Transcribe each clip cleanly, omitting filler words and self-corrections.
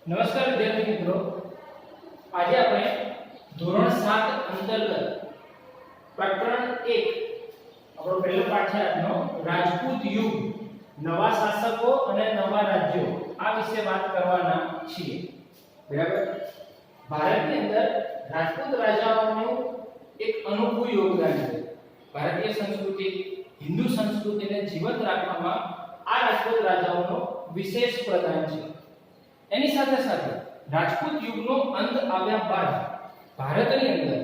નમસ્કાર વિદ્યાર્થી મિત્રો, આજે આપણે ધોરણ 7 અંતર્ગત પ્રકરણ 1 આપણો પહેલો પાઠ છે આજનો રાજપૂત યુગ, નવા શાસકો અને નવા રાજ્યો આ વિશે વાત કરવાના છીએ. બરાબર. ભારતની અંદર રાજપૂત રાજાઓનું એક અનોખું યોગદાન છે. ભારતીય સંસ્કૃતિ, હિન્દુ સંસ્કૃતિને જીવંત રાખવામાં આ રાજપૂત રાજાઓનો વિશેષ પ્રદાન છે. એની સાથે સાથે રાજપૂત યુગનો અંત આવ્યા બાદ ભારતની અંદર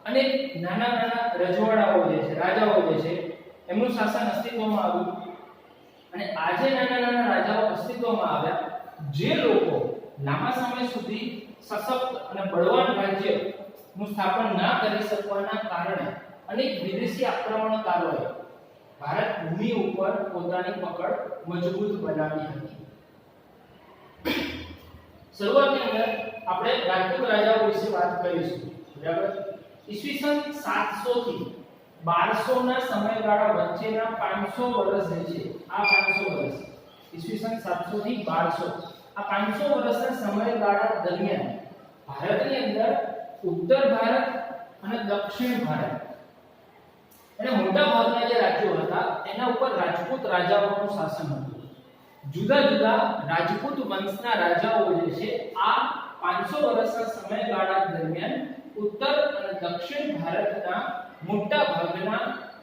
અનેક નાના નાના રજવાડાઓ જે છે, રાજાઓ જે છે, એમનું શાસન અસ્તિત્વમાં આવ્યું. અને આજે નાના નાના રાજાઓ અસ્તિત્વમાં આવ્યા, જે લોકો લાંબા સમય સુધી સશક્ત અને બળવાન રાજ્યનું સ્થાપન ના કરી શકવાના કારણે અનેક વિદેશી આક્રમણકારોએ ભારત ભૂમિ ઉપર પોતાની પકડ મજબૂત બનાવી હતી. શરૂઆતની અંદર આપણે રાજપૂત રાજાઓ વિશે વાત કરીશું. બરાબર. ઈસવીસન 700 થી 1200 ના સમયગાળા વચ્ચેના 500 વર્ષ જે છે, આ 500 વર્ષ ઈસવીસન 700 થી 1200 આ 500 વર્ષના સમયગાળા દરમિયાન ભારતની અંદર ઉત્તર ભારત અને દક્ષિણ ભારત અને મોટા ભાગના જે રાજ્યો હતા એના ઉપર રાજપૂત રાજાઓનું શાસન હતું. જુદા જુદા રાજપૂત વંશના રાજાઓ જે છે આ 500 વર્ષના સમયગાળા દરમિયાન ઉત્તર અને દક્ષિણ ભારતના મોટા ભાગના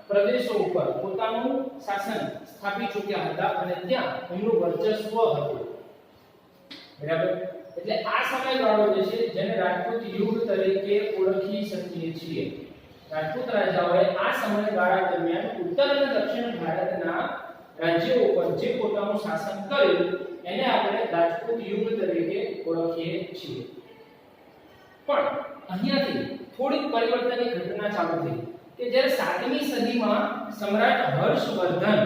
પ્રદેશો ઉપર પોતાનું શાસન સ્થાપી ચૂક્યા હતા અને ત્યાં એમનું વર્ચસ્વ હતું. બરાબર. એટલે આ સમયગાળો જે છે જેને રાજપૂત યુગ તરીકે ઓળખી શકીએ છીએ. રાજપૂત રાજાઓએ આ સમયગાળા દરમિયાન ઉત્તર અને દક્ષિણ ભારતના રાજ્યો ઉપર જે પોતાનું શાસન કર્યું એને આપણે રાજપૂત યુગ તરીકે ઓળખીએ છીએ. પણ અહીંયાથી થોડીક પરિવર્તનની ઘટના ચાલુ થઈ કે જ્યારે 7મી સદીમાં સમ્રાટ હર્ષવર્ધન,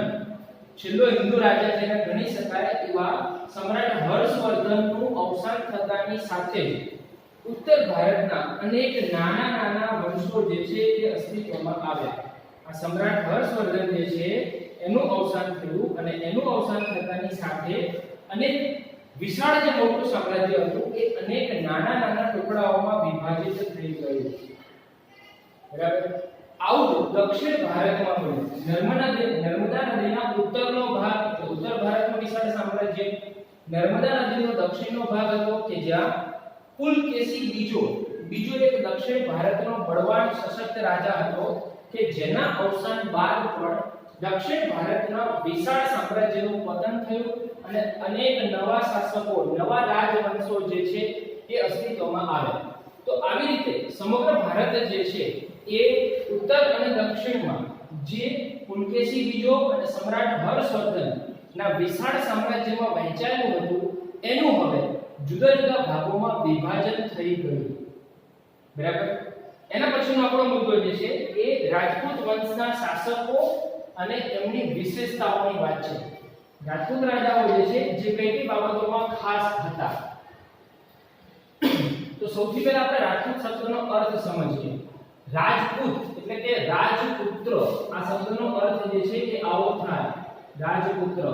છેલ્લો હિન્દુ રાજા જેને ગણી શકાય એવા સમ્રાટ હર્ષવર્ધનનું અવસાન થતાની સાથે જ ઉત્તર ભારતના અનેક નાના નાના વંશો જે છે તે અસ્તિત્વમાં આવ્યા. આ સમ્રાટ હર્ષવર્ધન જે છે એનું અવસાન થયું અને એનું અવસાન થતાની સાથે અનેક વિશાળ જે મોટું સામ્રાજ્ય હતું એ અનેક નાના નાના ટુકડાઓમાં વિભાજિત થઈ ગયું. બરાબર. આવું દક્ષિણ ભારતમાં મળ્યું. નર્મદા નદીના ઉત્તરનો ભાગ, ઉત્તર ભારતનું વિશાળ સામ્રાજ્ય, નર્મદા નદીનો દક્ષિણનો ભાગ હતો કે જ્યાં પુલકેશી બીજો એક દક્ષિણ ભારતનો બળવાન સશક્ત રાજા હતો કે જેના અવસાન બાદ પણ દક્ષિણ ભારતના વિશાળ સામ્રાજ્યનું પતન થયું અને અનેક નવા શાસકો, નવા રાજવંશો જે છે એ અસ્તિત્વમાં આવ્યા. તો આવી રીતે સમગ્ર ભારત જે છે એ ઉત્તર અને દક્ષિણમાં જે પુલકેશી બીજો અને સમ્રાટ હર્ષવર્ધન ના વિશાળ સામ્રાજ્યમાં વહેંચાયેલું હતું એનું હવે જુદા જુદા ભાગોમાં વિભાજન થઈ ગયું. બરાબર. એના પછીનો આપણો મુદ્દો જે છે એ રાજપૂત વંશના શાસકો અને એમની વિશેષતાઓની વાત છે. રાજપૂત રાજાઓ જે છે જે કઈ બાબતોમાં ખાસ હતા. તો સૌથી પહેલા આપણે રાજપૂત શબ્દનો અર્થ સમજીએ. રાજપૂત એટલે કે રાજપુત્ર, આ શબ્દનો અર્થ જે છે એ આવો થાય, રાજપુત્ર.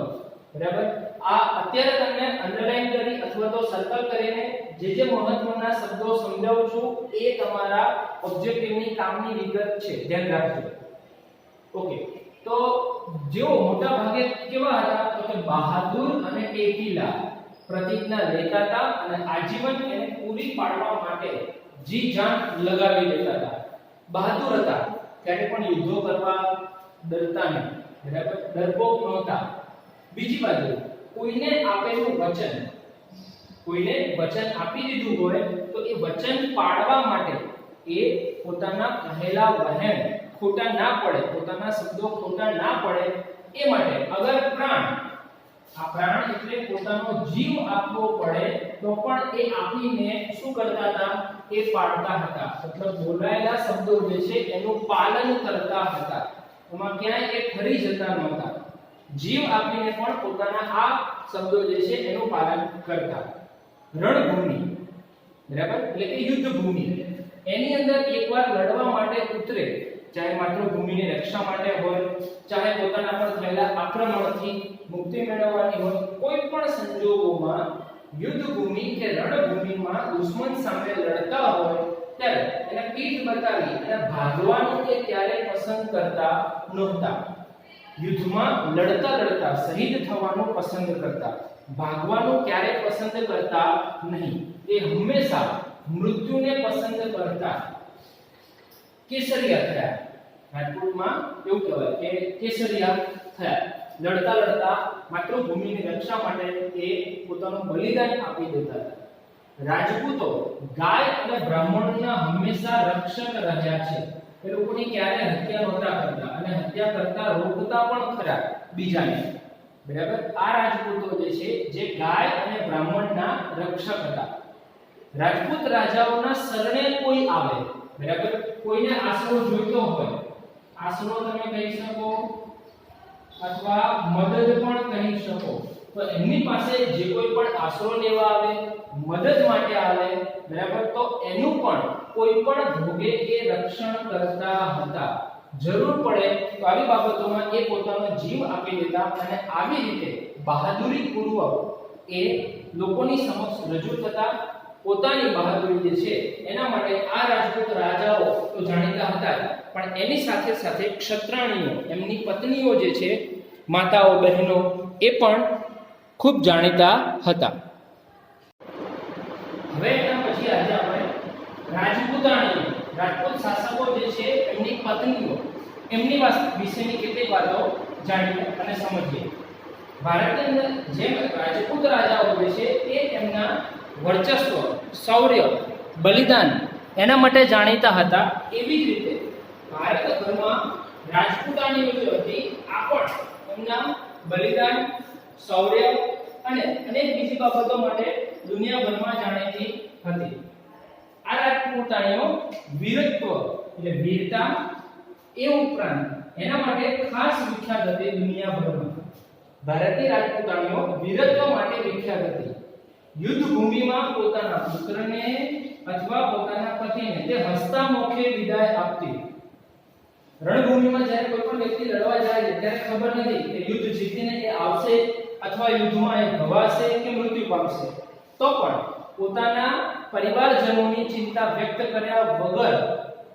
બરાબર. આ અત્યારે તમને અંડરલાઈન કરી અથવા તો સર્કલ કરીને જે મહત્વના શબ્દો સમજાવું છું એ તમારા ઓબ્જેક્ટિવની કામની વિગત છે, ધ્યાન રાખજો. ઓકે. તો જેઓ મોટા ભાગે કેવા હતા તો કે બહાદુર અને ટેકીલા પ્રતિજ્ઞા લેતા હતા અને આજીવન એને પૂરી પાડવા માટે જી જાન લગાવી દેતા હતા. બહાદુર હતા, ત્યારે પણ યુદ્ધો કરવા ડરતા નહીં. બરાબર. ડરપોક નહોતા. બીજી બાજુ કોઈને આપેલું વચન, કોઈને વચન આપી દીધું હોય તો એ વચન પાળવા માટે એ પોતાના કહેલા વહેણ ખોટા ના પડે, પોતાના શબ્દો ખોટા ના પડે એ માટે અગર પ્રાણ, આ પ્રાણ એટલે પોતાનો જીવ આપવો પડે તો પણ એ આપીને શું કરતા હતા? એ પાળતા હતા. મતલબ બોલાયેલા શબ્દો જે છે એનું પાલન કરતા હતા. એમાં ક્યાંય એ ફરી જતા નહોતા. જીવ આપીને પણ પોતાના આ શબ્દો જે છે એનું પાલન કરતા. રણભૂમિ, બરાબર, એટલે કે યુદ્ધ ભૂમિ, એની અંદર એકવાર લડવા માટે ઉતરે, ચાહે માતૃભૂમિની રક્ષા માટે હોય, ચાહે પોતાના પર થયેલા આક્રમણથી મુક્તિ મેળવવાની હોય, કોઈ પણ સંજોગોમાં યુદ્ધ ભૂમિ કે રણભૂમિમાં દુશ્મન સામે લડતા હોય ત્યારે એને પીઠ બતાવી અને ભાગવાનું એ ક્યારે પસંદ કરતા નહોતા. યુદ્ધમાં લડતા લડતા શહીદ થવાનું પસંદ કરતા, ભાગવાનું ક્યારે પસંદ કરતા નહીં. એ હંમેશા મૃત્યુને પસંદ કરતા. કેસરિયા થયા. રાજકોટમાં એવું કહેવાય કે કેસરિયા થયા. લડતા લડતા માતૃભૂમિની રક્ષા માટે તે પોતાનું બલિદાન આપી દેતા હતા. રાજપૂતો ગાય અને બ્રાહ્મણોના હંમેશા રક્ષક રહ્યા છે. એ લોકોની ક્યારે હત્યા નહોતા કરતા અને હત્યા કરતા રોકતા પણ ખરા બીજાને. બરાબર. આ રાજપૂતો જે છે જે ગાય અને બ્રાહ્મણના રક્ષક હતા. રાજપૂત રાજાઓના શરણે કોઈ આવે, બરાબર, કોઈને આશરો જોઈતો હોય, આશરો તમે કહી શકો અથવા મદદ પણ કહી શકો, તો એમની પાસે જે કોઈ પણ આશરો લેવા આવે, મદદ માટે આવે, બરાબર, તો એનું પણ કોઈ પણ ભોગે એ રક્ષણ કરતા હતા. જરૂર પડે તો આવી બાબતોમાં એ પોતાનો જીવ આપી દેતા અને આવી રીતે બહાદુરીપૂર્વક એ લોકોની સમક્ષ રજૂ થતા. પોતાની બહાદુરી જે છે એના માટે આ રાજપૂત રાજાઓ તો જાણીતા હતા, પણ એની સાથે સાથે ક્ષત્રાણીઓ, એમની પત્નીઓ જે છે, માતાઓ, બહેનો, એ પણ ખૂબ જાણીતા હતા. હવે એના પછી આજે આપણે રાજપૂતાણીઓ, રાજપૂત શાસકો જે છે એમની પત્નીઓ, એમની વિશેની કેટલીક વાતો જાણીએ અને સમજીએ. ભારતની અંદર જેમ રાજપૂત રાજાઓ જે છે એ એમના વર્ચસ્વ, શૌર્ય, બલિદાન એના માટે જાણીતા હતા, એવી જ રીતે ભારતભરમાં રાજપૂતાણીઓ જે હતી આ પણ એમના બલિદાન, શૌર્ય અને અનેક બીજી બાબતો માટે દુનિયાભરમાં જાણીતી હતી. આ રાજપૂતાણીઓ વીરત્વ એટલે વીરતા એ ઉપરાંત એના માટે ખાસ વિખ્યાત હતી દુનિયાભરમાં. ભારતીય રાજપૂતાણીઓ વીરત્વ માટે વિખ્યાત હતી. યુદ્ધ ભૂમિમાં પોતાના પુત્રને અથવા પોતાના પતિને તે હસતા મુખે વિદાય આપતી. રણભૂમિમાં જ્યારે કોઈ પણ વ્યક્તિ લડવા જાય ત્યારે ખબર નથી કે યુદ્ધ જીતીને એ આવશે અથવા યુદ્ધમાં એ ઘવાશે કે મૃત્યુ પામશે, તો પણ પોતાના પરિવારજનોની ચિંતા વ્યક્ત કર્યા વગર,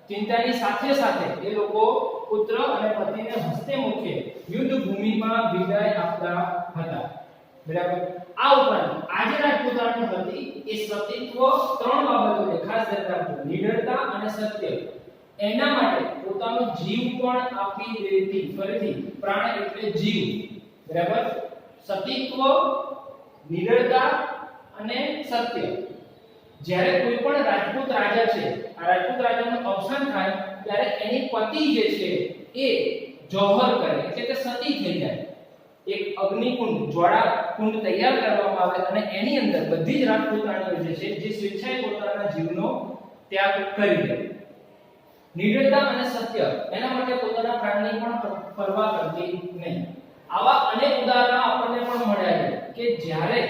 ચિંતાની સાથે સાથે એ લોકો પુત્ર અને પતિને હસતે મુખે યુદ્ધ ભૂમિમાં વિદાય આપતા હતા. બરાબર. આ ઉપરાંત આજે રાજપૂતાણીઓ હતી એ સતીત્વ, ત્રણ બાબતોને ખાસ ધ્યાન રાખવું, નિડરતા અને સત્ય, એના માટે પોતાનો જીવ પણ આપી દેતી. ફરીથી પ્રાણ એટલે જીવ, બરાબર, સતીત્વ, નિડરતા અને સત્ય. જ્યારે કોઈ પણ રાજપૂત રાજા છે, આ રાજપૂત રાજાનું અવસાન થાય ત્યારે એની પતિ જે છે એ જોહર કરે એટલે કે સતી થઈ જાય. એક અગ્નિકુંડ, જ્વાળા કુંડ તૈયાર કરવામાં આવે અને એની અંદર બધી જ રાજપૂતાણીઓ જે છે જે સ્વેચ્છાએ પોતાના જીવનો ત્યાગ કરી દે. નિડરતા અને સત્ય, એના માટે પોતાના પ્રાણની પણ પરવા કરતી નહીં. આવા અનેક ઉદાહરણો આપણને પણ મળ્યા છે કે જ્યારે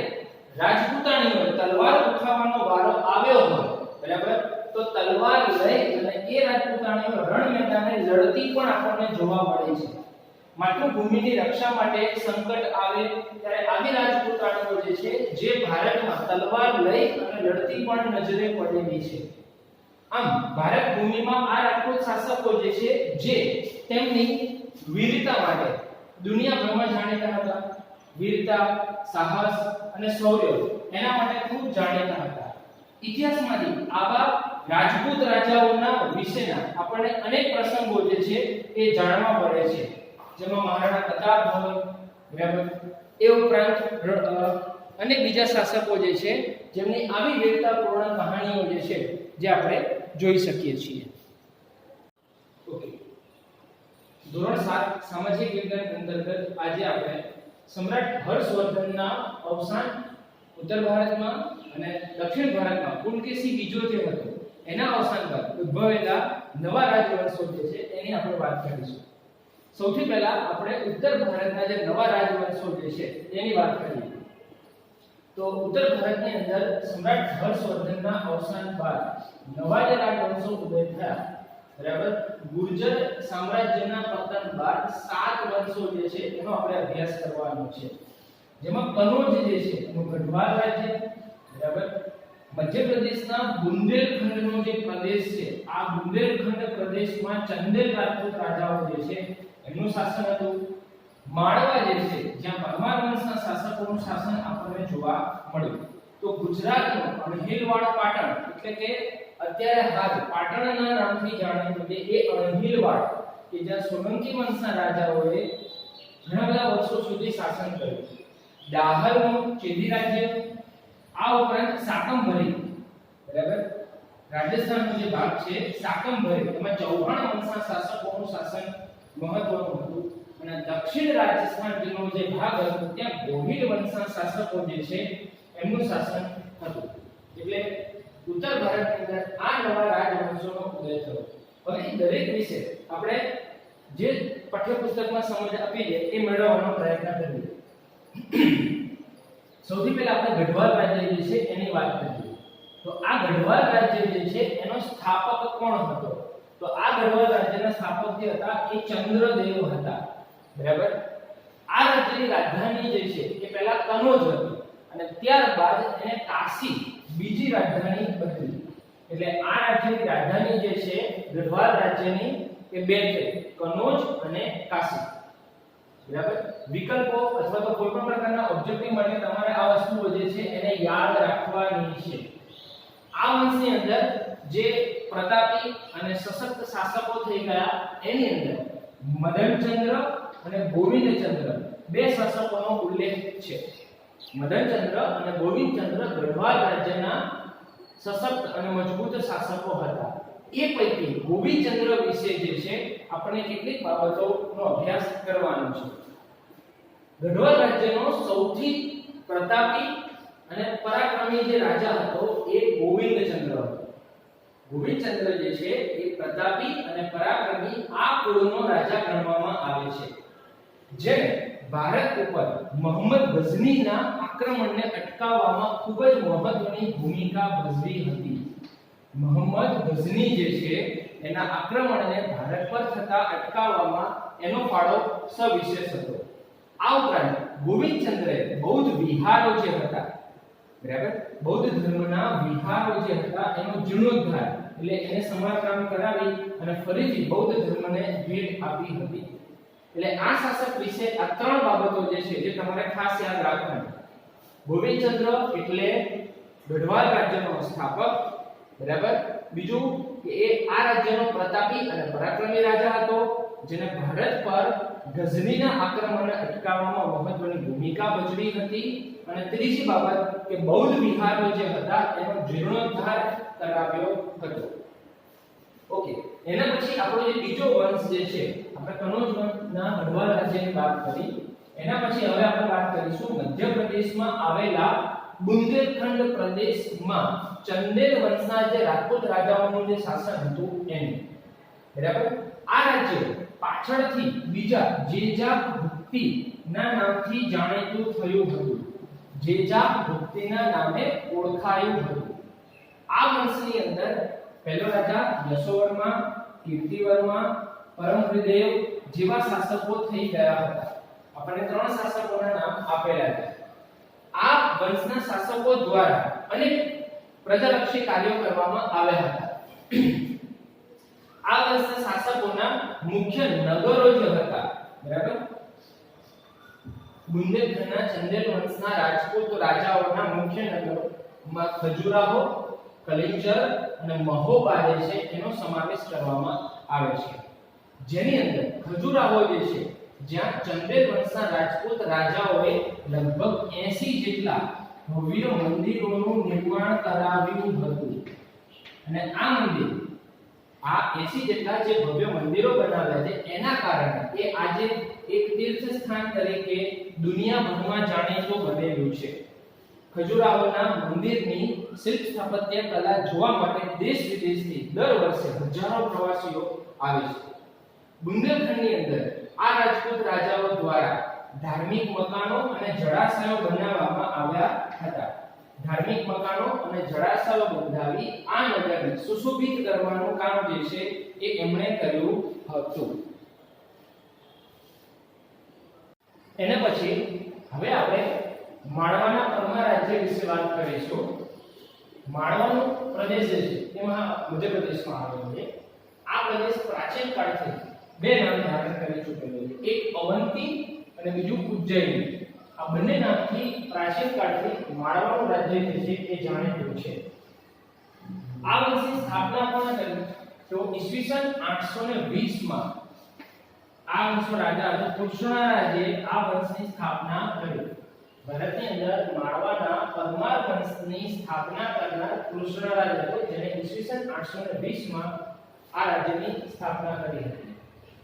રાજપૂતાણીઓ તલવાર ઉઠાવવાનો વારો આવ્યો હોય, બરાબર, તો તલવાર લઈ અને એ રાજપૂતાણીઓ રણ મેદાને લડતી પણ આપણને જોવા મળે છે. માતૃભૂમિની રક્ષા માટે સંકટ આવે ત્યારે આવી રાજપૂતાણીઓ જે છે જે ભારતમાં તલવાર લઈ અને લડતી પણ નજરે પડેલી છે. આમ ભારત ભૂમિમાં આ રાજપૂત શાસકો જે છે જે તેમની વીરતા માટે દુનિયાભરમાં જાણીતા હતા. વીરતા, સાહસ અને શૌર્ય એના માટે ખૂબ જાણીતા હતા. ઇતિહાસમાંથી આવા રાજપૂત રાજાઓના વિશેના આપણને અનેક પ્રસંગો જે છે એ જાણવા મળે છે, જેમાં મહારાણા પ્રતાપ હોય, બરાબર, એ ઉપરાંત અનેક બીજા શાસકો જે છે જેમની આવી વીરતાપૂર્ણ કહાણીઓ જે છે જે આપણે જોઈ શકીએ છીએ. ઓકે, ધોરણ 7 સામાજિક વિજ્ઞાન અંતર્ગત આજે આપણે સમ્રાટ હર્ષવર્ધનના અવસાન, ઉત્તર ભારતમાં અને દક્ષિણ ભારતમાં પુલકેશી બીજો જે હતો એના અવસાન બાદ ઉદ્ભવેલા નવા રાજવંશો જે છે એની આપણે વાત કરીશું. સૌથી પહેલા આપણે ઉત્તર ભારતના જે નવા રાજવંશો જે છે એની વાત કરીએ. તો ઉત્તર ભારતની અંદર સમ્રાટ હર્ષવર્ધનના અવસાન બાદ નવા જે રાજવંશો ઉદય થયા, બરાબર, ગુર્જર સામ્રાજ્યના પતન બાદ 7 વંશો જે છે એનો આપણે અભ્યાસ કરવાનો છે. જેમાં કનોજ જે છે એનું ગઢવાલ રાજ્ય, બરાબર, મધ્યપ્રદેશના બુંદેલખંડનો જે પ્રદેશ છે આ બુંદેલખંડ પ્રદેશમાં ચંદેલ રાજપૂત રાજાઓ જે છે એમનું શાસન હતું. માળવા જે છે જ્યાં પરમાર વંશના શાસકોનું શાસન આપણને જોવા મળ્યું. તો ગુજરાતનો અણહિલવાડ પાટણ એટલે કે અત્યારે હાલ પાટણના નામથી જાણીતું છે એ અણહિલવાડ કે જ્યાં સોલંકી વંશના રાજાઓએ ઘણા બધા વર્ષો સુધી શાસન કર્યું. દાહરનું ચેદી રાજ્ય, આ ઉપરાંત સાકંભરી, બરાબર, રાજસ્થાનનો જે ભાગ છે સાકંભરી, એમાં ચૌહાણ વંશના શાસકોનું શાસન મહત્વનું હતું. અને દક્ષિણ રાજસ્થાન જેનો જે ભાગ હતો ત્યાં ગોહિલ વંશના શાસકો જે છે એમનું શાસન હતું. એટલે ઉત્તર ભારતની અંદર આ નવા રાજવંશોનો ઉદય થયો. હવે દરેક વિશે આપણે જે પાઠ્યપુસ્તકમાં સમજ આપી છે એ મેળવવાનો પ્રયત્ન કરીએ. સૌથી પહેલા આપણે ગઢવાલ રાજ્ય જે છે એની વાત કરીએ. તો આ ગઢવાલ રાજ્ય જે છે એનો સ્થાપક કોણ હતો? તો આ ગઢવાલ રાજ્યના સ્થાપક જે હતા એ ચંદ્રદેવ હતા. બરાબર. આ રાજ્યની રાજધાની જે છે એ પહેલા કનોજ હતી અને ત્યારબાદ એને કાશી બીજી રાજધાની બદલી. એટલે આ રાજ્યની રાજધાની જે છે ગઢવાલ રાજ્યની એ બે છે, કનોજ અને કાશી. બરાબર. વિકલ્પો અથવા તો કોઈ પણ પ્રકારના ઓબ્જેક્ટિવ માટે તમારે આ વસ્તુઓ જે છે એને યાદ રાખવાની છે. આ વંશની અંદર જે પ્રતાપી અને સશક્ત શાસકો થઈ ગયા એની અંદર મદનચંદ્ર અને ગોવિંદચંદ્ર બે શાસકોનો ઉલ્લેખ છે. મદનચંદ્ર અને ગોવિંદચંદ્ર ગઢવાલ રાજ્યના સશક્ત અને મજબૂત શાસકો હતા. એ પૈકી ગોવિંદચંદ્ર વિશે જે છે આપણે કેટલીક બાબતોનો અભ્યાસ કરવાનો છે. ગઢવાલ રાજ્યનો સૌથી પ્રતાપી અને પરાક્રમી જે રાજા હતો એ ગોવિંદચંદ્ર હતો. ગોવિંદચંદ્ર જે છે એ પ્રતાપી અને પરાક્રમી આ કુળનો રાજા ગણવામાં આવે છે, જેણે ભારત ઉપર મોહમ્મદ ગઝનીના આક્રમણને અટકાવવામાં ખૂબ જ મહત્વની ભૂમિકા ભજવી હતી. મોહમ્મદ ગઝની જે છે એના આક્રમણને ભારત પર થતા અટકાવવામાં એનો ફાળો સવિશેષ હતો. આ ઉપરાંત ગોવિંદચંદ્રે બૌદ્ધ વિહારો જે હતા, બરાબર, બૌદ્ધ ધર્મના વિહારો જે હતા એનો જીર્ણોદ્ધાર એટલે એને સમારકામ કરાવી અને ફરીથી બૌદ્ધ ધર્મને ભેટ આપી હતી. એટલે આ શાસક વિશે આ ત્રણ બાબતો જે છે જે તમારે ખાસ યાદ રાખવાની. ગોવિંદચંદ્ર એટલે ગઢવાલ રાજ્યનો સ્થાપક, બરાબર. બીજું કે એ આ રાજ્યનો પ્રતાપી અને પરાક્રમી રાજા હતો જેને ભારત પર ગઝનીના આક્રમણને અટકાવવામાં મહત્વની ભૂમિકા ભજવી હતી. અને ત્રીજી બાબત કે બૌદ્ધ વિહારો જે હતા એનો જીર્ણોદ્ધાર કરાવ્યો હતો. ઓકે, એના પછી આપણો જે બીજો વંશ જે છે આપણે કનોજ વંશના ગઢવાલ રાજ્યની વાત કરી. એના પછી હવે આપણે વાત કરીશું મધ્યપ્રદેશમાં આવેલા બુંદેલખંડ પ્રદેશમાં ચંદેલ વંશના જે રાજપૂત રાજાઓનું જે શાસન હતું એનું. બરાબર. આ રાજ્ય પાછળથી બીજા જેજાભુક્તિ ના નામથી જાણીતું થયું હતું. જેજાભુક્તિના નામે ઓળખાયું હતું. આ વંશની અંદર પહેલો રાજા યશોવર્મા, કીર્તિવર્મા, પરમહૃદેવ જેવા શાસકો થઈ ગયા હતા. આપણને ત્રણ શાસકોના નામ આપેલા છે. આ વંશના શાસકો દ્વારા અનેક પ્રજાલક્ષી કાર્યો કરવામાં આવ્યા હતા. આ વંશના શાસકોના મુખ્ય નગરો જે હતા, બરાબર, બુંદેલખંડના ચંદેલ વંશના રાજપૂત રાજાઓના મુખ્ય નગરોમાં ખજુરાહો, કલિંચર અને મહોબા જે છે એનો સમાવેશ કરવામાં આવે છે. જેની અંદર ખજુરાહો જે છે જ્યાં ચંદેલ વંશના રાજપૂત રાજાઓએ લગભગ 80 જેટલા ભવ્ય મંદિરોનું નિર્માણ કરાવ્યું હતું. અને આ મંદિર, આ 80 જેટલા જે ભવ્ય મંદિરો બનાવ્યા છે એના કારણે એ આજે એક તીર્થ સ્થાન તરીકે દુનિયાભરમાં જાણીતું બનેલું છે. ખજુરાહોના મંદિરની શિલ્પ સ્થાપત્ય કલા જોવા માટે દેશ વિદેશથી દર વર્ષે હજારો પ્રવાસીઓ આવે છે. બુંદેલખંડની અંદર આ રાજપૂત રાજાઓ દ્વારા ધાર્મિક મકાનો અને જળાશયો બનાવવામાં આવ્યા હતા. ધાર્મિક મકાનો અને જળાશયો બંધાવી આ નગરને સુશોભિત કરવાનું કામ જે છે એ એમણે કર્યું હતું. એના પછી હવે આપણે માળવાના પરમા રાજ્ય વિશે વાત કરીશું. માળવાનો પ્રદેશ જે છે તેમાં મધ્યપ્રદેશમાં આવેલો છે. આ પ્રદેશ પ્રાચીન કાળથી બે નામ ધારણ કરી ચૂકેલો છે, એક અવંતી અને બીજું ઉજ્જૈની. આ બંને નામથી પ્રાચીન કાળથી માળવાનું રાજ્ય જે છે એ જાણીતું છે. આ વંશની સ્થાપના કોણે કરી? તો ઈસવીસન 820 માં આ વંશનો રાજા હતો કૃષ્ણરાજે આ વંશની સ્થાપના કરી. ભારતની અંદર માળવાના પરમાર વંશની સ્થાપના કરનાર કૃષ્ણરાજ હતો, જેણે ઈસવીસન 820 માં આ રાજ્યની સ્થાપના કરી હતી.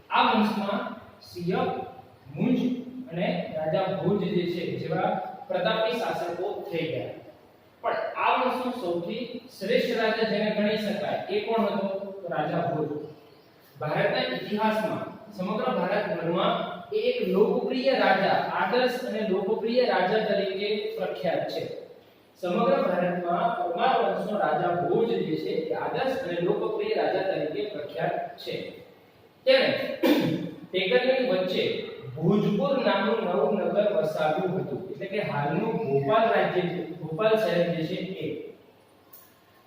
આ વંશમાં સિંહક, મુંજ અને રાજા ભોજ જે છે જેવા પ્રતાપી શાસકો થઈ ગયા. પણ આ વંશનો સૌથી શ્રેષ્ઠ રાજા જેને ગણી શકાય એ કોણ હતો? તો રાજા ભોજ. ભારતના ઇતિહાસમાં સમગ્ર ભારતભરમાં એક લોકપ્રિય રાજા, આદર્શ અને લોકપ્રિય રાજા તરીકે પ્રખ્યાત છે. સમગ્ર ભારતમાં પરમાર વંશનો રાજા ભોજ જે છે એ આદર્શ અને લોકપ્રિય રાજા તરીકે પ્રખ્યાત છે. તેણે ટેકરીની વચ્ચે ભોજપુર નામનું નવું નગર વસાવ્યું હતું, એટલે કે હાલનું ભોપાલ રાજ્ય, ભોપાલ શહેર જે છે એ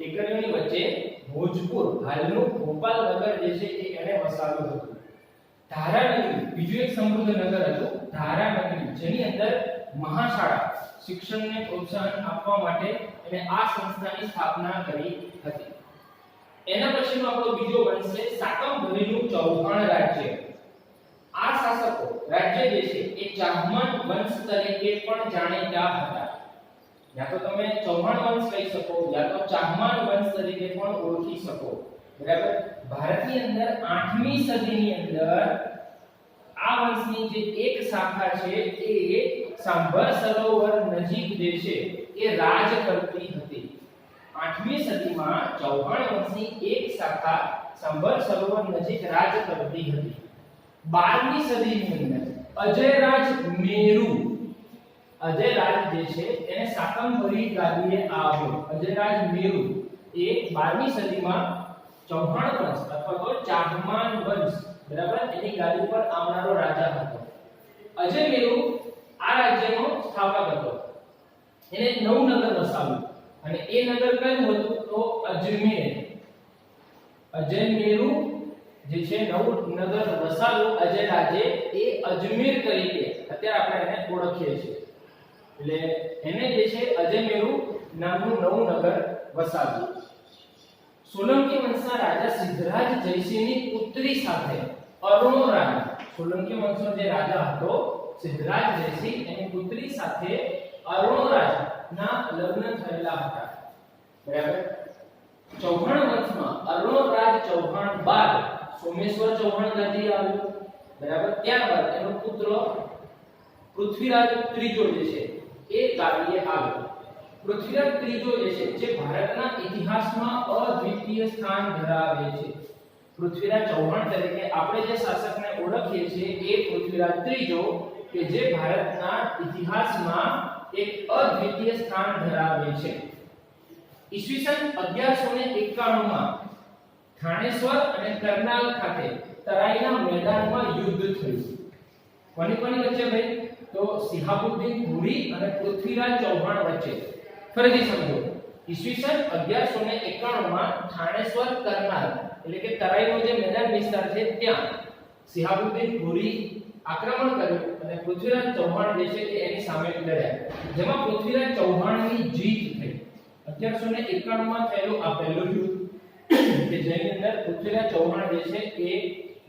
ટેકરીની વચ્ચે ભોજપુર, હાલનું ભોપાલ નગર જે છે એ એણે વસાવ્યું હતું. ધારાનગરી બીજું એક સમૃદ્ધ નગર હતું, ધારાનગરી, જેની અંદર મહાશાળા, શિક્ષણને પ્રોત્સાહન આપવા માટે એને આ સંસ્થાની સ્થાપના કરી હતી. એના પછીનો આપણો બીજો વંશ છે શાકંભરીનું ચૌહાણ રાજ્ય. આ શાસકો રાજ્ય જે છે એ ચાહમાન વંશ તરીકે પણ જાણીતા હતા. યા તો તમે ચૌહાણ વંશ કહી શકો, યા તો ચાહમાન વંશ તરીકે પણ ઓળખી શકો. બરાબર. ભારતની અંદર 8મી સદીની અંદર આ વંશની જે એક શાખા છે એ સાંભર સરોવર નજીક જે છે એ રાજ કરતી હતી. 8મી સદીમાં ચૌહાણ વંશની એક શાખા સાંભર સરોવર નજીક રાજ કરતી હતી. 12મી સદીની અંદર અજયરાજ મેરુ, અજયરાજ જે છે એને શાકંભરી ગાદીએ આવ્યો. અજયરાજ મેરુ એ 12મી સદીમાં ચૌહાણ વંશ અથવા તો ચાહમાન વંશ, બરાબર, એની ગાદી પર આવનારો રાજા હતો. અજય મેરુ આ રાજ્યનો સ્થાપક હતો. એને નવું નગર વસાવ્યું અને એ નગર કયું હતું? તો અજમેર. અજય મેરુ જે છે નવું નગર વસાવ્યું અજય રાજે એ અજમેર તરીકે અત્યારે આપણે એને ઓળખીએ છીએ. એટલે એને જે છે અજય મેરુ નામનું નવું નગર વસાવ્યું. સોલંકી વંશના રાજા સિદ્ધરાજ જયસિંહની પુત્રી સાથે અરુણોરાજ, સોલંકી વંશનો જે રાજા હતો સિદ્ધરાજ જયસિંહ, એની પુત્રી સાથે અરુણોરાજ ના લગ્ન થયેલા હતા. બરાબર. ચૌહાણ વંશમાં અરુણોરાજ ચૌહાણ બાદ સોમેશ્વર ચૌહાણ ગાદી આવ્યો. બરાબર. ત્યારબાદ એનો પુત્ર પૃથ્વીરાજ ત્રીજો જે છે એ ગાદીએ આવ્યો. પૃથ્વીરાજ ત્રીજો જે છે જે ભારતના ઇતિહાસમાં અદ્વિતીય સ્થાન ધરાવે છે. પૃથ્વીરાજ ચૌહાણ તરીકે આપણે જે શાસકને ઓળખીએ છીએ એ પૃથ્વીરાજ ત્રીજો કે જે ભારતના ઇતિહાસમાં એક અદ્વિતીય સ્થાન ધરાવે છે. ઈસવીસન 1191 માં થાનેશ્વર અને કરનાલ ખાતે તરાઈના મેદાનમાં યુદ્ધ થયું. કોની વચ્ચે ભાઈ? તો સિહાબુદ્દીન ઘોરી અને પૃથ્વીરાજ ચૌહાણ વચ્ચે. ફરીથી સમજો, ઈસવીસન 1191 માં થાનેશ્વર, કરનાલ એટલે કે તરાઈનો જે મેદાન વિસ્તાર છે ત્યાં સિહાબુદ્દીન ઘોરી આક્રમણ કર્યું અને પૃથ્વીરાજ ચૌહાણ જે છે તે એની સામે લડ્યા, જેમાં પૃથ્વીરાજ ચૌહાણની જીત થઈ. 1191 માં થયેલું આ પહેલું યુદ્ધ કે જેની અંદર પૃથ્વીરાજ ચૌહાણ જે છે એ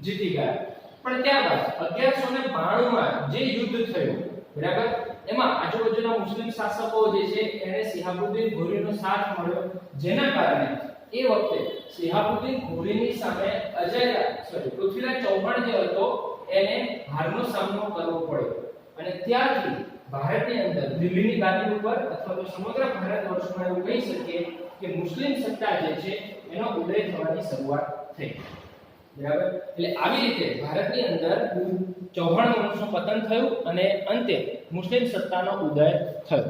જીતી ગયા. પણ ત્યારબાદ 1192 માં જે યુદ્ધ થયું, બરાબર, એમાં આજુબાજુના મુસ્લિમ શાસકો જે છે એને સિહાબુદ્દીન ઘોરીનો સાથ મળ્યો, જેના કારણે એ વખતે સિહાબુદ્દીન ઘોરીની સામે પૃથ્વીરાજ ચૌહાણ જે હતો એને હારનો સામનો કરવો પડ્યો. અને ત્યારથી ભારતની અંદર દિલ્હીની ગાદી ઉપર અથવા તો સમગ્ર ભારત વર્ષમાં એવું કહી શકીએ કે મુસ્લિમ સત્તા જે છે એનો ઉદય થવાની શરૂઆત થઈ. બરાબર. એટલે આવી રીતે ભારતની અંદર ચૌહાણ વંશનું પતન થયું અને અંતે મુસ્લિમ સત્તાનો ઉદય થયો.